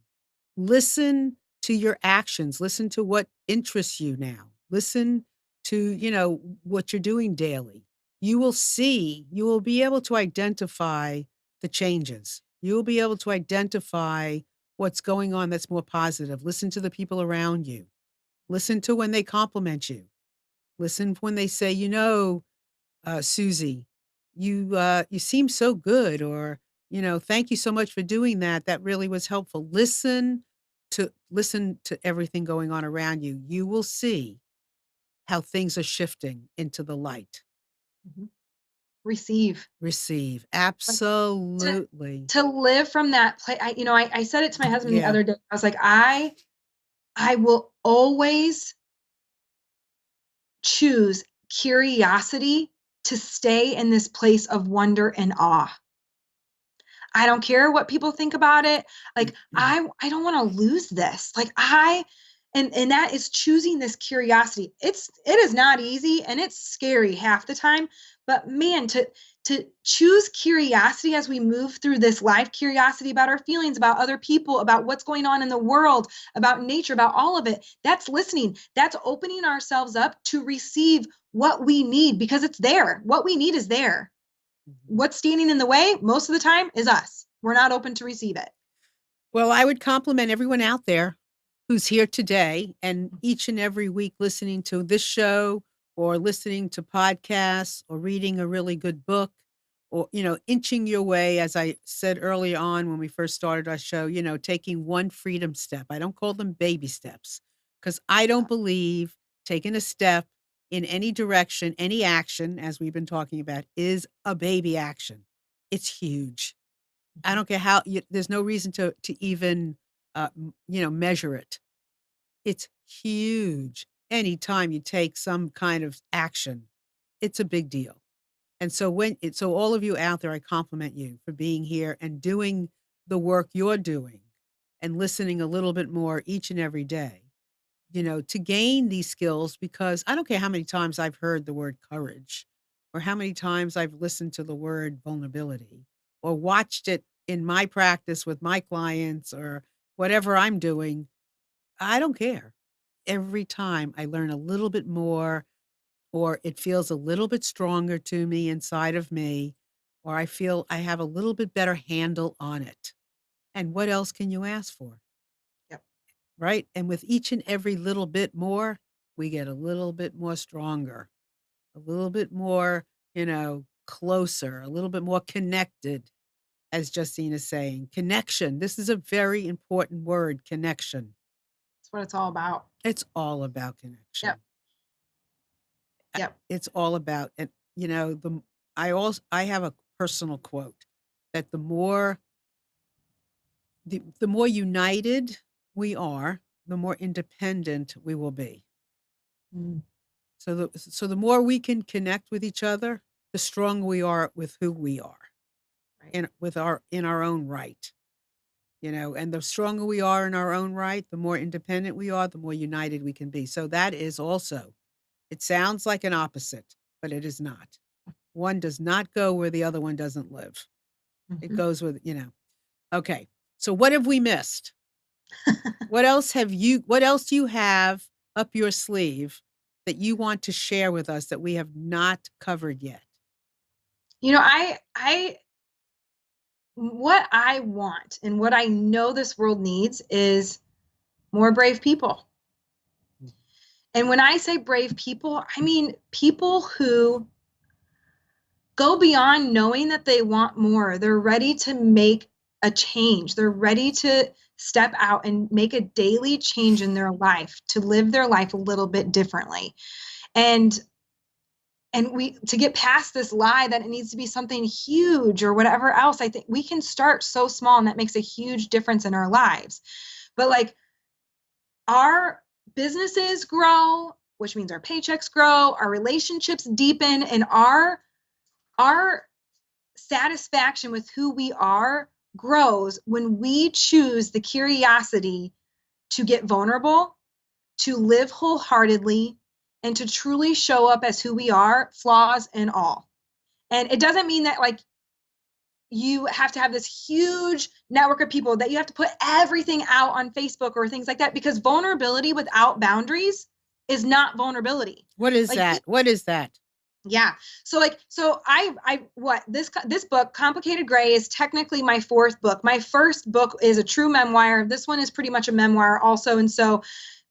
Listen to your actions. Listen to what interests you now. Listen to, what you're doing daily. You will be able to identify the changes. You will be able to identify what's going on that's more positive. Listen to the people around you. Listen to when they compliment you. Listen when they say, Susie, you seem so good, or, thank you so much for doing that. That really was helpful. Listen to everything going on around you. You will see how things are shifting into the light. Mm-hmm. Receive. Absolutely. To live from that place. I said it to my husband the other day. I was like, I will always choose curiosity to stay in this place of wonder and awe. I don't care what people think about it. Like, I don't want to lose this. Like and that is choosing this curiosity. It is not easy and it's scary half the time, but man, to choose curiosity as we move through this life, curiosity about our feelings, about other people, about what's going on in the world, about nature, about all of it. That's listening. That's opening ourselves up to receive what we need, because it's there. What we need is there. What's standing in the way most of the time is us. We're not open to receive it. Well, I would compliment everyone out there who's here today and each and every week listening to this show or listening to podcasts or reading a really good book or, inching your way, as I said early on when we first started our show, taking one freedom step. I don't call them baby steps because I don't believe taking a step in any direction, any action, as we've been talking about, is a baby action. It's huge. I don't care how there's no reason to even, measure it. It's huge. Anytime you take some kind of action, it's a big deal. And so all of you out there, I compliment you for being here and doing the work you're doing and listening a little bit more each and every day, to gain these skills, because I don't care how many times I've heard the word courage or how many times I've listened to the word vulnerability or watched it in my practice with my clients or whatever I'm doing. I don't care. Every time I learn a little bit more, or it feels a little bit stronger to me inside of me, or I feel I have a little bit better handle on it. And what else can you ask for? Yep. Right? And with each and every little bit more, we get a little bit more stronger, a little bit more, closer, a little bit more connected, as Justine is saying. Connection. This is a very important word, connection. That's what it's all about. It's all about connection. Yep. Yep. It's all about, and I have a personal quote that the more united we are, the more independent we will be. Mm. So the more we can connect with each other, the stronger we are with who we are, Right. and in our own right. And the stronger we are in our own right, the more independent we are, the more united we can be. So that is also, it sounds like an opposite, but it is not. One does not go where the other one doesn't live. It goes with, Okay. So what have we missed? What else do you have up your sleeve that you want to share with us that we have not covered yet? What I want and what I know this world needs is more brave people. And when I say brave people, I mean people who go beyond knowing that they want more. They're ready to make a change. They're ready to step out and make a daily change in their life, to live their life a little bit differently. And to get past this lie that it needs to be something huge or whatever else, I think we can start so small, and that makes a huge difference in our lives. But like, our businesses grow, which means our paychecks grow, our relationships deepen, and our satisfaction with who we are grows when we choose the curiosity to get vulnerable, to live wholeheartedly, and to truly show up as who we are, flaws and all. And it doesn't mean that like you have to have this huge network of people, that you have to put everything out on Facebook or things like that, because vulnerability without boundaries is not vulnerability. What is that? What is that? Yeah. So this book, Complicated Gray, is technically my fourth book. My first book is a true memoir. This one is pretty much a memoir also. And so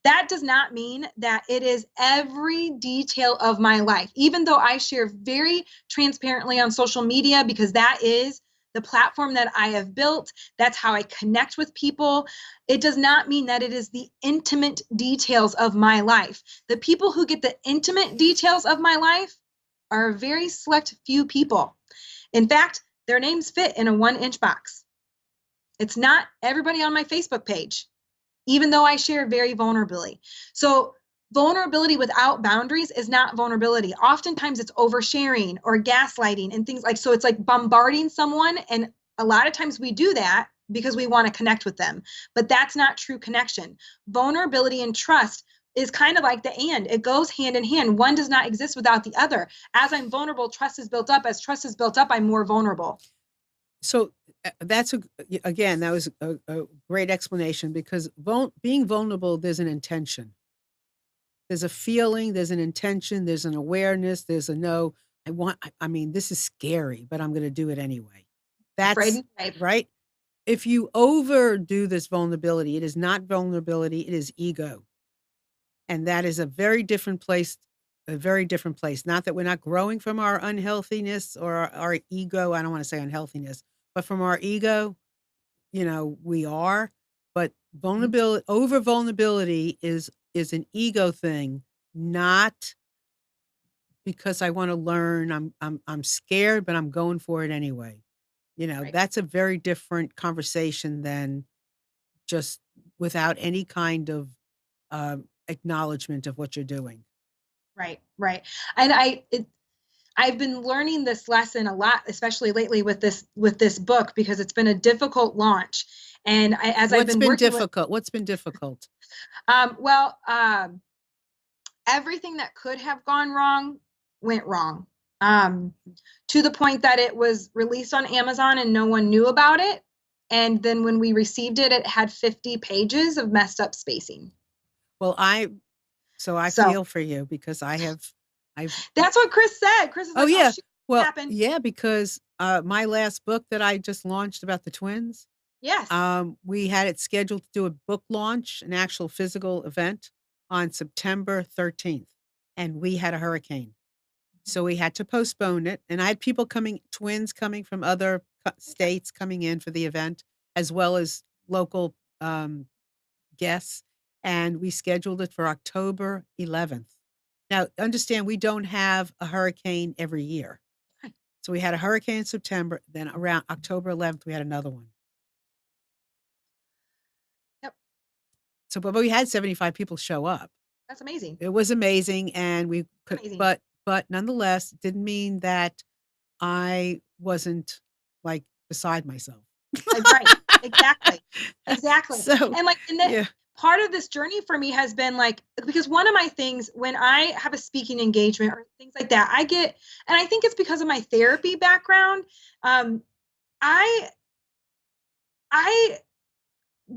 that does not mean that it is every detail of my life, even though I share very transparently on social media, because that is the platform that I have built. That's how I connect with people. It does not mean that it is the intimate details of my life. The people who get the intimate details of my life are a very select few people. In fact, their names fit in a 1-inch box. It's not everybody on my Facebook page, even though I share very vulnerably. So vulnerability without boundaries is not vulnerability. Oftentimes it's oversharing or gaslighting and things like, so it's like bombarding someone and A lot of times we do that because we want to connect with them, but that's not true connection. Vulnerability and trust is kind of like the and. It goes hand in hand. One does not exist without the other. As I'm vulnerable, trust is built up. As trust is built up, I'm more vulnerable. So that's again, that was a great explanation because being vulnerable, there's an intention. There's a feeling, there's an intention, there's an awareness, there's a no. I mean, this is scary, but I'm going to do it anyway. Afraid That's and brave. right. If you overdo this vulnerability, it is not vulnerability, it is ego. And that is a very different place, a very different place. Not that we're not growing from our unhealthiness or our ego. I don't want to say unhealthiness, but from our ego, we are. But vulnerability, over vulnerability is an ego thing, not because I want to learn. I'm scared, but I'm going for it anyway. Right. That's a very different conversation than just without any kind of acknowledgement of what you're doing. Right. Right. And I've been learning this lesson a lot, especially lately with this book, because it's been a difficult launch. And as I've What's been been working difficult? What's been difficult? well, everything that could have gone wrong went wrong. To the point that it was released on Amazon and no one knew about it. And then when we received it, it had 50 pages of messed up spacing. Well, I So feel for you because I've that's what Chris said. Chris is oh like, oh, yeah. shoot, what Well, happened? yeah, because my last book that I just launched about the twins, Yes. we had it scheduled to do a book launch, an actual physical event on September 13th, and we had a hurricane. So we had to postpone it. And I had people twins coming from other states coming in for the event, as well as local guests. And we scheduled it for October 11th. Now, understand, we don't have a hurricane every year. So we had a hurricane in September, then around October 11th, we had another one. Yep. So, but we had 75 people show up. That's amazing. It was amazing, and we could, Amazing. but nonetheless, didn't mean that I wasn't like beside myself. Right. Exactly. So, And yeah. part of this journey for me has been like, because one of my things when I have a speaking engagement or things like that, and I think it's because of my therapy background. I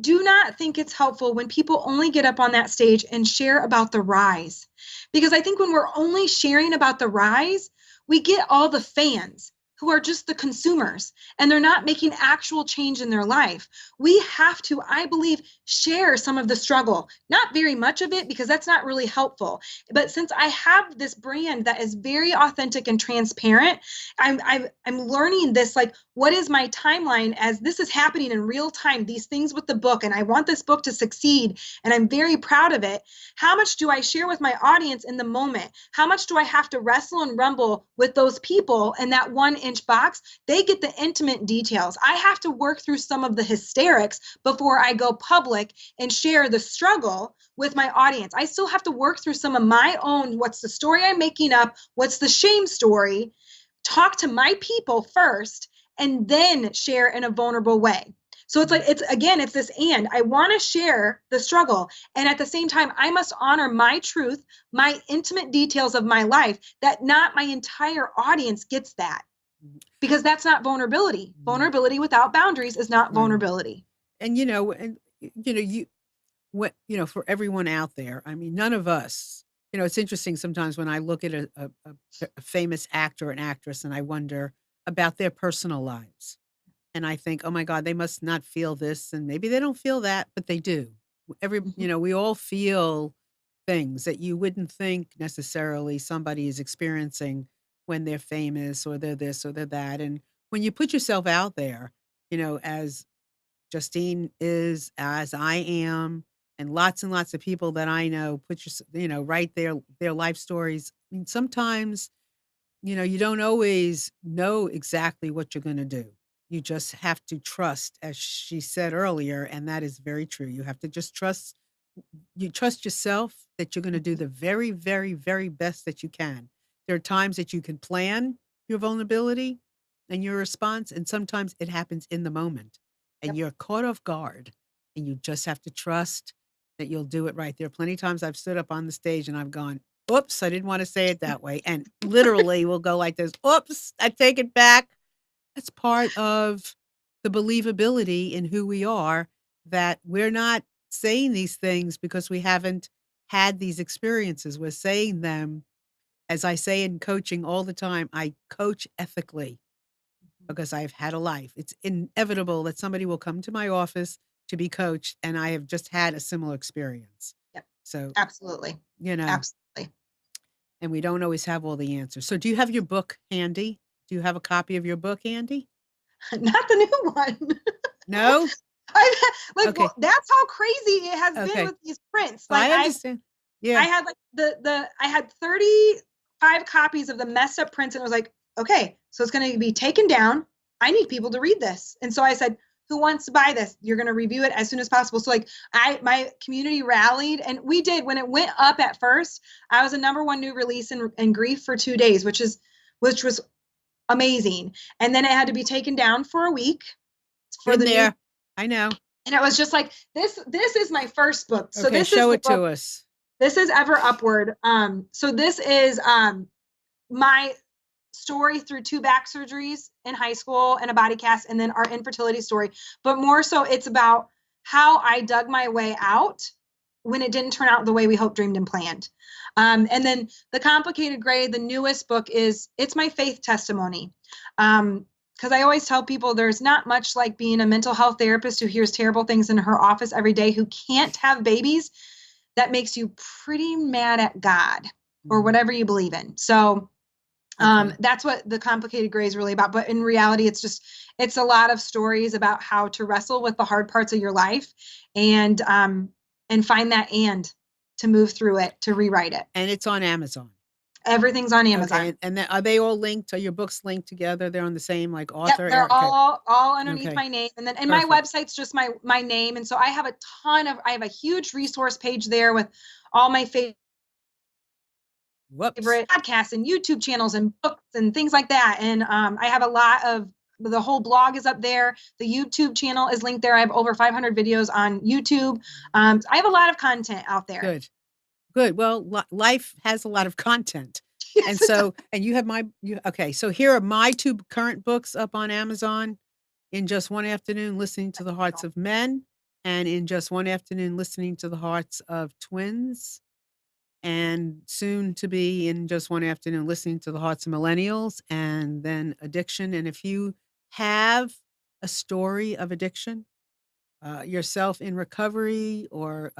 do not think it's helpful when people only get up on that stage and share about the rise. Because I think when we're only sharing about the rise, we get all the fans who are just the consumers and they're not making actual change in their life. We have to, I believe, share some of the struggle, not very much of it because that's not really helpful. But since I have this brand that is very authentic and transparent, I'm learning this, like, what is my timeline as this is happening in real time, these things with the book, and I want this book to succeed, and I'm very proud of it. How much do I share with my audience in the moment? How much do I have to wrestle and rumble with those people in that 1-inch box? They get the intimate details. I have to work through some of the hysterics before I go public and share the struggle with my audience. I still have to work through some of my own, what's the story I'm making up? What's the shame story? Talk to my people first and then share in a vulnerable way. So it's like, it's this and. I want to share the struggle. And at the same time, I must honor my truth, my intimate details of my life, that not my entire audience gets that. Because that's not vulnerability. Vulnerability without boundaries is not vulnerability. And for everyone out there, I mean, none of us, it's interesting sometimes when I look at a famous actor and actress and I wonder about their personal lives. And I think, oh my God, they must not feel this. And maybe they don't feel that, but they do. We all feel things that you wouldn't think necessarily somebody is experiencing when they're famous or they're this or they're that. And when you put yourself out there, as Justine is, as I am, and lots of people that I know write their life stories. I mean, sometimes, you don't always know exactly what you're going to do. You just have to trust, as she said earlier, and that is very true. You have to just trust. You trust yourself that you're going to do the very, very, very best that you can. There are times that you can plan your vulnerability, and your response, and sometimes it happens in the moment, and Yep. you're caught off guard, and you just have to trust that you'll do it right. There are plenty of times I've stood up on the stage and I've gone, "Oops, I didn't wanna say it that way," and literally will go like this, "Oops, I take it back." That's part of the believability in who we are, that we're not saying these things because we haven't had these experiences. We're saying them, as I say in coaching all the time, I coach ethically because I've had a life. It's inevitable that somebody will come to my office to be coached, and I have just had a similar experience. Yep. So, Absolutely. you know, Absolutely. and we don't always have all the answers. So, do you have your book handy? Do you have a copy of your book handy? Not the new one. No? I like, Okay. well, that's how crazy it has been Okay. with these prints. I Like understand. I Yeah. had like I had 35 copies of the messed up prints, and it was like, okay, so it's going to be taken down. I need people to read this. And so I said, who wants to buy this? You're going to review it as soon as possible. So like my community rallied, and we did. When it went up at first, I was a #1 new release in grief for 2 days, which was amazing. And then it had to be taken down for a week for Been the new, there. I know. and it was just like, this is my first book. So Okay, this is show the it book. to us. This is Ever Upward. So this is my story through 2 back surgeries in high school and a body cast, and then our infertility story. But more so, it's about how I dug my way out when it didn't turn out the way we hoped, dreamed, and planned. And then The Complicated Gray, the newest book, it's my faith testimony. Because I always tell people there's not much like being a mental health therapist who hears terrible things in her office every day, who can't have babies. That makes you pretty mad at God or whatever you believe in. So Okay. that's what The Complicated Gray is really about. But in reality, it's a lot of stories about how to wrestle with the hard parts of your life, and find that and to move through it, to rewrite it. And it's on Amazon. Everything's on Amazon. Okay, and then are they all linked? Are your books linked together? They're on the same like Yep, author? they're Okay. all underneath Okay. my name, and then my Perfect. website's just my name, and so I have a huge resource page there with all my favorite Whoops. podcasts and YouTube channels and books and things like that. And I have a lot of the whole blog is up there. The YouTube channel is linked there. I have over 500 videos on YouTube. I have a lot of content out there. Good. Good. Well, life has a lot of content. Yes, And it does. so, and you have okay, so here are my 2 current books up on Amazon: In Just One Afternoon, Listening to the Hearts of Men, and In Just One Afternoon, Listening to the Hearts of Twins, and soon to be In Just One Afternoon, Listening to the Hearts of Millennials, and then Addiction. And if you have a story of addiction, yourself in recovery, or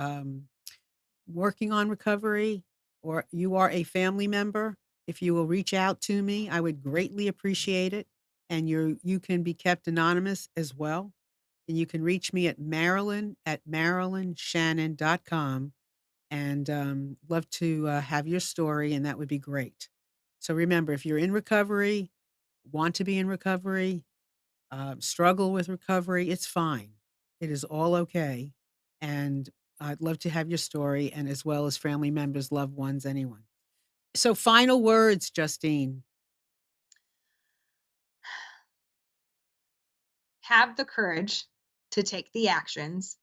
working on recovery, or you are a family member, if you will reach out to me, I would greatly appreciate it. And you can be kept anonymous as well. And you can reach me at marilyn@marilynshannon.com, and love to have your story, and that would be great. So remember, if you're in recovery, want to be in recovery, struggle with recovery, it's fine. It is all okay. And I'd love to have your story, and as well as family members, loved ones, anyone. So, final words, Justine. Have the courage to take the actions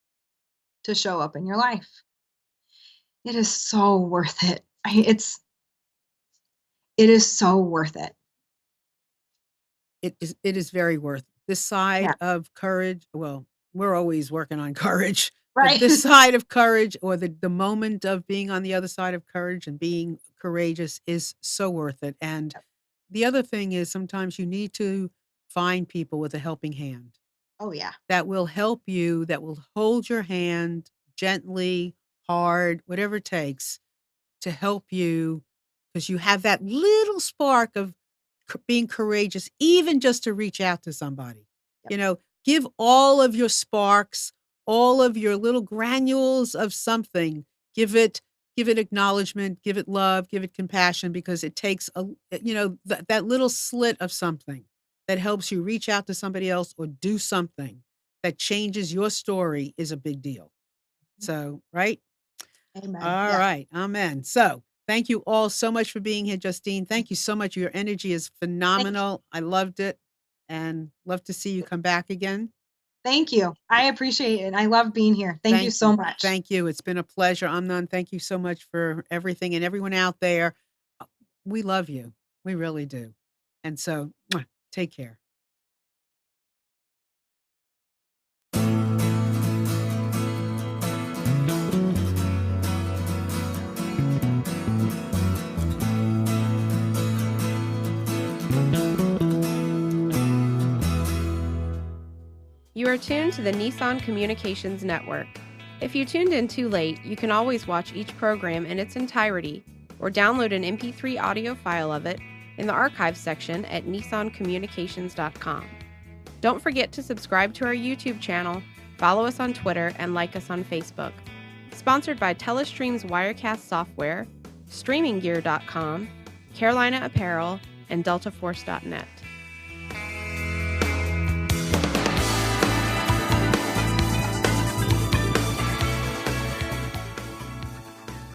to show up in your life. It is so worth it. It is so worth it. It is very worth this side of courage. Well, we're always working on courage, but Right. this side of courage, or the moment of being on the other side of courage and being courageous, is so worth it. And the other thing is, sometimes you need to find people with a helping hand Oh yeah. that will help you, that will hold your hand gently, hard, whatever it takes to help you, because you have that little spark of being courageous, even just to reach out to somebody. Yep. You know, give all of your sparks, all of your little granules of something. Give it acknowledgement, give it love, give it compassion, because it takes that little slit of something that helps you reach out to somebody else or do something that changes your story is a big deal. So, right? Amen. All Yeah. right. Amen. So, thank you all so much for being here, Justine. Thank you so much. Your energy is phenomenal. I loved it. and love to see you come back again. Thank you. I appreciate it. I love being here. Thank you so much. Thank you. It's been a pleasure. Amnon, thank you so much for everything. And everyone out there, we love you. We really do. And so, take care. You are tuned to the Nissan Communications Network. If you tuned in too late, you can always watch each program in its entirety or download an MP3 audio file of it in the archives section at nissancommunications.com. Don't forget to subscribe to our YouTube channel, follow us on Twitter, and like us on Facebook. Sponsored by Telestream's Wirecast software, StreamingGear.com, Carolina Apparel, and DeltaForce.net.